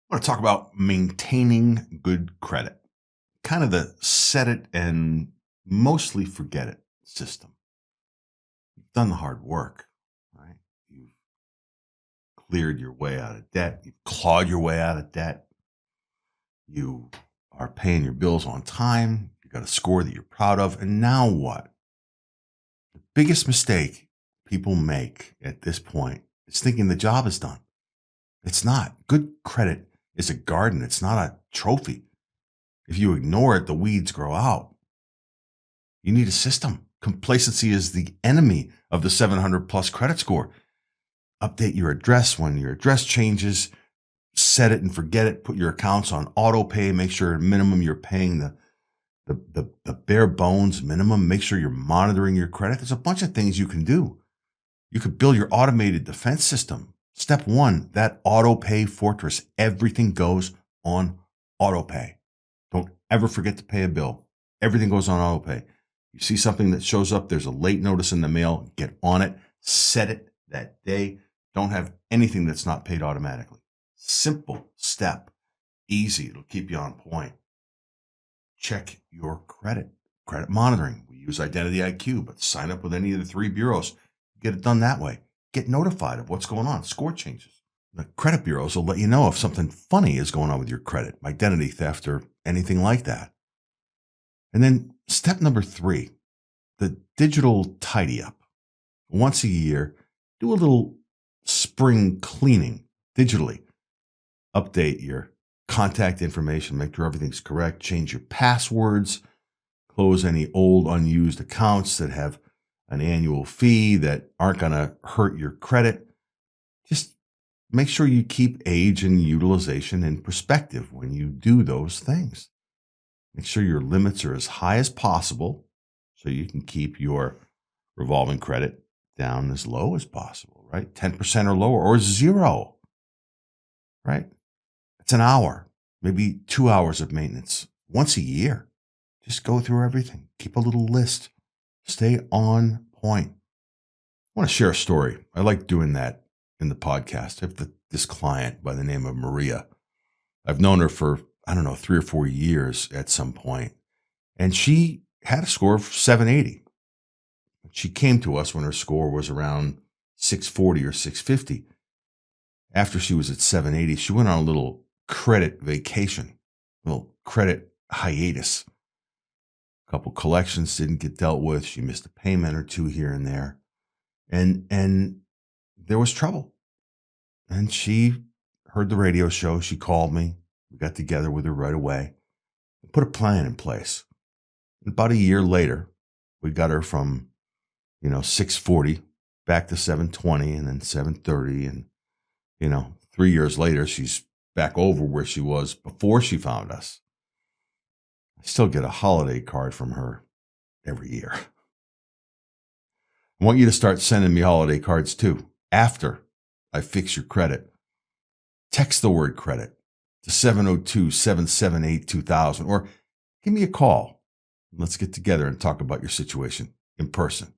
I want to talk about maintaining good credit, kind of the set it and mostly forget it system. You've done the hard work, right? You've cleared your way out of debt. You've clawed your way out of debt. You are paying your bills on time. You got a score that you're proud of. And now what? The biggest mistake people make at this point is thinking the job is done. It's not. Good credit is a garden, it's not a trophy. If you ignore it, the weeds grow out. You need a system. Complacency is the enemy of the 700 plus credit score. Update your address when your address changes. Set it and forget it. Put your accounts on auto pay. Make sure at minimum you're paying the bare bones minimum. Make sure you're monitoring your credit. There's a bunch of things you can do. You could build your automated defense system. Step one, that auto pay fortress. Everything goes on auto pay. Don't ever forget to pay a bill. Everything goes on auto pay. You see something that shows up, there's a late notice in the mail, get on it, set it that day. Don't have anything that's not paid automatically. Simple step, easy, it'll keep you on point. Check your credit monitoring. We use Identity IQ, but sign up with any of the three bureaus. Get it done that way. Get notified of what's going on, score changes. The credit bureaus will let you know if something funny is going on with your credit, identity theft, or anything like that. And then step number 3, the digital tidy up. Once a year, do a little spring cleaning digitally. Update your contact information, make sure everything's correct, change your passwords, close any old unused accounts that have an annual fee that aren't going to hurt your credit. Just make sure you keep age and utilization in perspective when you do those things. Make sure your limits are as high as possible so you can keep your revolving credit down as low as possible, right? 10% or lower, or 0, right? It's an hour, maybe 2 hours of maintenance once a year. Just go through everything. Keep a little list. Stay on point. I want to share a story. I like doing that in the podcast. I have this client by the name of Maria. I've known her for, 3 or 4 years at some point. And she had a score of 780. She came to us when her score was around 640 or 650. After she was at 780, she went on a little credit vacation, a little credit hiatus. A couple collections didn't get dealt with. She missed a payment or two here and there. And there was trouble. And she heard the radio show. She called me. We got together with her right away and put a plan in place. And about a year later, we got her from, 640 back to 720 and then 730. And, 3 years later, she's back over where she was before she found us. I still get a holiday card from her every year. I want you to start sending me holiday cards too. After I fix your credit, text the word credit to 702-778-2000 or give me a call. Let's get together and talk about your situation in person.